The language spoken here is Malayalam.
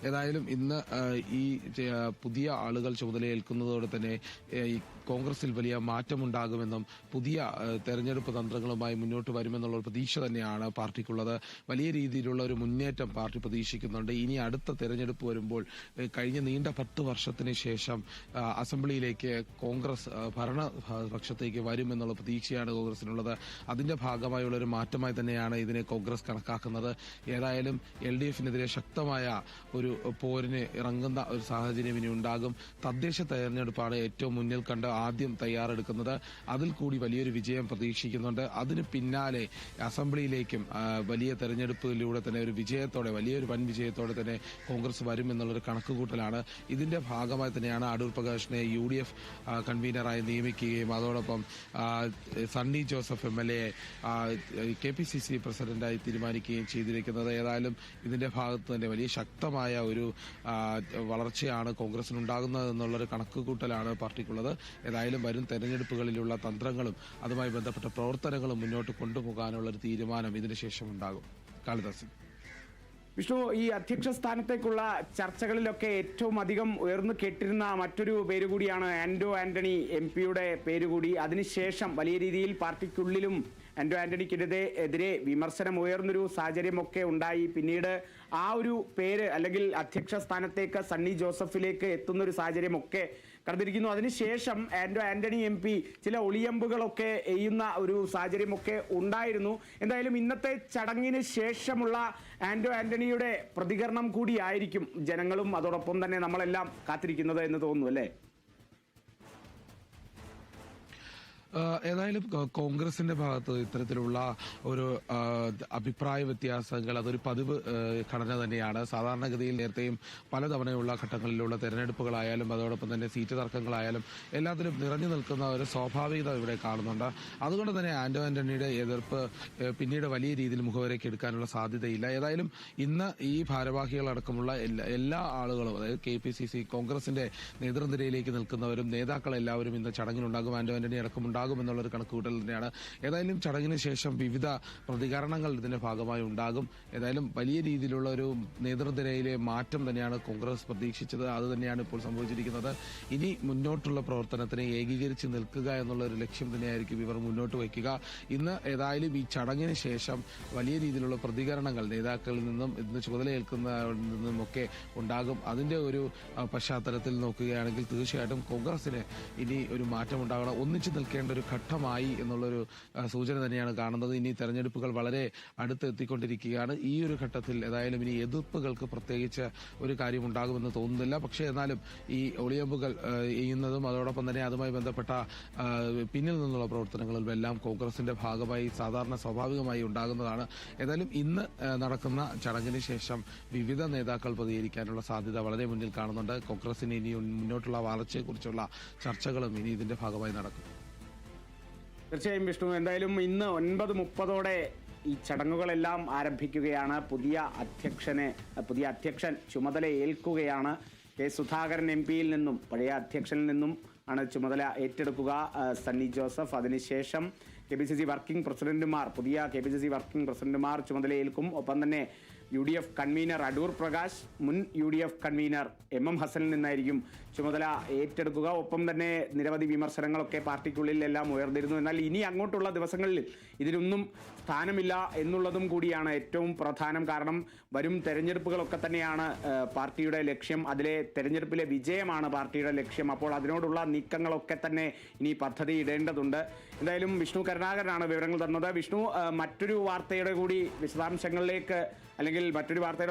ഏതായാലും ഇന്ന് ഈ പുതിയ ആളുകൾ ചുമതലയേൽക്കുന്നതോടെ തന്നെ ഈ കോൺഗ്രസിൽ വലിയ മാറ്റമുണ്ടാകുമെന്നും പുതിയ തെരഞ്ഞെടുപ്പ് തന്ത്രങ്ങളുമായി മുന്നോട്ട് വരുമെന്നുള്ള ഒരു പ്രതീക്ഷ തന്നെയാണ് പാർട്ടിക്കുള്ളത്. വലിയ രീതിയിലുള്ള ഒരു മുന്നേറ്റം പാർട്ടി പ്രതീക്ഷിക്കുന്നുണ്ട്. ഇനി അടുത്ത തെരഞ്ഞെടുപ്പ് വരുമ്പോൾ കഴിഞ്ഞ നീണ്ട 10 വർഷത്തിന് ശേഷം അസംബ്ലിയിലേക്ക് കോൺഗ്രസ് ഭരണപക്ഷത്തേക്ക് വരുമെന്നുള്ള പ്രതീക്ഷയാണ് കോൺഗ്രസിനുള്ളത്. അതിന്റെ ഭാഗമായുള്ള ഒരു മാറ്റമായി തന്നെയാണ് ഇതിനെ കോൺഗ്രസ് കണക്കാക്കുന്നത്. ഏതായാലും LDFനെതിരെ ശക്തമായ ഒരു പോരിന് ഇറങ്ങുന്ന ഒരു സാഹചര്യം ഇനി ഉണ്ടാകും. തദ്ദേശ തെരഞ്ഞെടുപ്പാണ് ഏറ്റവും മുന്നിൽ കണ്ട് ആദ്യം തയ്യാറെടുക്കുന്നത്. അതിൽ കൂടി വലിയൊരു വിജയം പ്രതീക്ഷിക്കുന്നുണ്ട്. അതിന് പിന്നാലെ അസംബ്ലിയിലേക്കും വലിയ തെരഞ്ഞെടുപ്പിലൂടെ തന്നെ ഒരു വിജയത്തോടെ, വലിയൊരു വൻ വിജയത്തോടെ തന്നെ കോൺഗ്രസ് വരും എന്നുള്ളൊരു കണക്കുകൂട്ടലാണ്. ഇതിന്റെ ഭാഗമായി തന്നെയാണ് അടൂർ പ്രകാശിനെ UDF കൺവീനറായി നിയമിക്കുകയും അതോടൊപ്പം സണ്ണി ജോസഫ് MLA KPCC പ്രസിഡന്റായി തീരുമാനിക്കുകയും ചെയ്തിരിക്കുന്നത്. ഏതായാലും ഇതിന്റെ ഭാഗത്ത് തന്നെ വലിയ ശക്തമായ ഒരു വളർച്ചയാണ് കോൺഗ്രസിനുണ്ടാകുന്നത് എന്നുള്ളൊരു കണക്കുകൂട്ടലാണ് പാർട്ടിക്കുള്ളത്. ഏതായാലും വരും തെരഞ്ഞെടുപ്പുകളിലുള്ള തന്ത്രങ്ങളും അതുമായി ബന്ധപ്പെട്ട പ്രവർത്തനങ്ങളും മുന്നോട്ട് കൊണ്ടുപോകാനുള്ള ഒരു തീരുമാനം ഇതിനുശേഷം ഉണ്ടാകും. കാളിദാസൻ. വിഷ്ണു, ഈ അധ്യക്ഷ സ്ഥാനത്തേക്കുള്ള ചർച്ചകളിലൊക്കെ ഏറ്റവും അധികം ഉയർന്നു കേട്ടിരുന്ന മറ്റൊരു പേര് കൂടിയാണ് ആന്റോ ആന്റണി MP-യുടെ പേരുകൂടി. അതിനുശേഷം വലിയ രീതിയിൽ പാർട്ടിക്കുള്ളിലും ആന്റോ ആന്റണിക്കെതിരെ വിമർശനം ഉയർന്നൊരു സാഹചര്യമൊക്കെ ഉണ്ടായി. പിന്നീട് ആ ഒരു പേര് അല്ലെങ്കിൽ അധ്യക്ഷ സ്ഥാനത്തേക്ക് സണ്ണി ജോസഫിലേക്ക് എത്തുന്നൊരു സാഹചര്യമൊക്കെ കടന്നിരിക്കുന്നു. അതിനുശേഷം ആന്റോ ആന്റണി MP ചില ഒളിയമ്പുകളൊക്കെ എയ്യുന്ന ഒരു സാഹചര്യമൊക്കെ ഉണ്ടായിരുന്നു. എന്തായാലും ഇന്നത്തെ ചടങ്ങിന് ശേഷമുള്ള ആന്റോ ആന്റണിയുടെ പ്രതികരണം കൂടിയായിരിക്കും ജനങ്ങളും അതോടൊപ്പം തന്നെ നമ്മളെല്ലാം കാത്തിരിക്കുന്നത് എന്ന് തോന്നുന്നു, അല്ലേ? ഏതായാലും കോൺഗ്രസിന്റെ ഭാഗത്ത് ഇത്തരത്തിലുള്ള ഒരു അഭിപ്രായ വ്യത്യാസങ്ങൾ അതൊരു പതിവ് ഘടന തന്നെയാണ്. സാധാരണഗതിയിൽ നേരത്തെയും പലതവണയുള്ള ഘട്ടങ്ങളിലുള്ള തെരഞ്ഞെടുപ്പുകളായാലും അതോടൊപ്പം തന്നെ സീറ്റ് തർക്കങ്ങളായാലും എല്ലാത്തിലും നിറഞ്ഞു നിൽക്കുന്ന ഒരു സ്വാഭാവികത ഇവിടെ കാണുന്നുണ്ട്. അതുകൊണ്ട് തന്നെ ആന്റോ ആന്റണിയുടെ എതിർപ്പ് പിന്നീട് വലിയ രീതിയിൽ മുഖവരയ്ക്ക് എടുക്കാനുള്ള സാധ്യതയില്ല. ഏതായാലും ഇന്ന് ഈ ഭാരവാഹികളടക്കമുള്ള എല്ലാ ആളുകളും, അതായത് KPCC കോൺഗ്രസിന്റെ നേതൃനിരയിലേക്ക് നിൽക്കുന്നവരും നേതാക്കളെല്ലാവരും ഇന്ന് ചടങ്ങിനുണ്ടാകും. ആന്റോ ആന്റണി അടക്കമുണ്ടാകും എന്നുള്ളൊരു കണക്കുകൂട്ടൽ തന്നെയാണ്. ഏതായാലും ചടങ്ങിന് ശേഷം വിവിധ പ്രതികരണങ്ങൾ ഇതിന്റെ ഭാഗമായി ഉണ്ടാകും. ഏതായാലും വലിയ രീതിയിലുള്ള ഒരു നേതൃനിരയിലെ മാറ്റം തന്നെയാണ് കോൺഗ്രസ് പ്രതീക്ഷിച്ചത്. അത് തന്നെയാണ് ഇപ്പോൾ സംഭവിച്ചിരിക്കുന്നത്. ഇനി മുന്നോട്ടുള്ള പ്രവർത്തനത്തിന് ഏകീകരിച്ച് നിൽക്കുക എന്നുള്ള ഒരു ലക്ഷ്യം തന്നെയായിരിക്കും ഇവർ മുന്നോട്ട് വയ്ക്കുക. ഇന്ന് ഏതായാലും ഈ ചടങ്ങിന് ശേഷം വലിയ രീതിയിലുള്ള പ്രതികരണങ്ങൾ നേതാക്കളിൽ നിന്നും ഇന്ന് ചുമതലയേൽക്കുന്നവരിൽ നിന്നുമൊക്കെ ഉണ്ടാകും. അതിന്റെ ഒരു പശ്ചാത്തലത്തിൽ നോക്കുകയാണെങ്കിൽ തീർച്ചയായിട്ടും കോൺഗ്രസിന് ഇനി ഒരു മാറ്റം ഉണ്ടാകണം. ഒന്നിച്ചു നിൽക്കേണ്ട ഒരു ഘട്ടമായി എന്നുള്ളൊരു സൂചന തന്നെയാണ് കാണുന്നത്. ഇനി തെരഞ്ഞെടുപ്പുകൾ വളരെ അടുത്തെത്തിക്കൊണ്ടിരിക്കുകയാണ്. ഈ ഒരു ഘട്ടത്തിൽ ഏതായാലും ഇനി എതിർപ്പുകൾക്ക് പ്രത്യേകിച്ച് ഒരു കാര്യം ഉണ്ടാകുമെന്ന് തോന്നുന്നില്ല. പക്ഷേ എന്നാലും ഈ ഒളിയമ്പുകൾ ചെയ്യുന്നതും അതോടൊപ്പം തന്നെ അതുമായി ബന്ധപ്പെട്ട പിന്നിൽ നിന്നുള്ള പ്രവർത്തനങ്ങളും എല്ലാം കോൺഗ്രസിന്റെ ഭാഗമായി സ്വാഭാവികമായി ഉണ്ടാകുന്നതാണ്. ഏതായാലും ഇന്ന് നടക്കുന്ന ചടങ്ങിന് ശേഷം വിവിധ നേതാക്കൾ പ്രതികരിക്കാനുള്ള സാധ്യത വളരെ മുന്നിൽ കാണുന്നുണ്ട്. കോൺഗ്രസിന് ഇനി മുന്നോട്ടുള്ള വളർച്ചയെക്കുറിച്ചുള്ള ചർച്ചകളും ഇനി ഇതിന്റെ ഭാഗമായി നടക്കും. തീർച്ചയായും വിഷ്ണു, എന്തായാലും ഇന്ന് 9:30 ഈ ചടങ്ങുകളെല്ലാം ആരംഭിക്കുകയാണ്. പുതിയ അധ്യക്ഷൻ ചുമതല ഏൽക്കുകയാണ്. K. സുധാകരൻ MP-യിൽ നിന്നും, പഴയ അധ്യക്ഷനിൽ നിന്നും ആണ് ചുമതല ഏറ്റെടുക്കുക സണ്ണി ജോസഫ്. അതിനുശേഷം KPCC വർക്കിംഗ് പ്രസിഡന്റുമാർ, പുതിയ KPCC വർക്കിംഗ് പ്രസിഡന്റുമാർ ചുമതല ഏൽക്കും. ഒപ്പം തന്നെ UDF കൺവീനർ അടൂർ പ്രകാശ്, മുൻ UDF കൺവീനർ MM ഹസനിൽ നിന്നായിരിക്കും ചുമതല ഏറ്റെടുക്കുക. ഒപ്പം തന്നെ നിരവധി വിമർശനങ്ങളൊക്കെ പാർട്ടിക്കുള്ളിൽ എല്ലാം ഉയർന്നിരുന്നു. എന്നാൽ ഇനി അങ്ങോട്ടുള്ള ദിവസങ്ങളിൽ ഇതിനൊന്നും സ്ഥാനമില്ല എന്നുള്ളതും കൂടിയാണ് ഏറ്റവും പ്രധാനം. കാരണം വരും തെരഞ്ഞെടുപ്പുകളൊക്കെ തന്നെയാണ് പാർട്ടിയുടെ ലക്ഷ്യം. അതിലെ തെരഞ്ഞെടുപ്പിലെ വിജയമാണ് പാർട്ടിയുടെ ലക്ഷ്യം. അപ്പോൾ അതിനോടുള്ള നീക്കങ്ങളൊക്കെ തന്നെ ഇനി പദ്ധതി ഇടേണ്ടതുണ്ട്. എന്തായാലും വിഷ്ണു കരുണാകരനാണ് വിവരങ്ങൾ തന്നത്. വിഷ്ണു, മറ്റൊരു വാർത്തയുടെ കൂടി വിശദാംശങ്ങളിലേക്ക് അല്ലെങ്കിൽ മറ്റൊരു വാർത്തയുടെ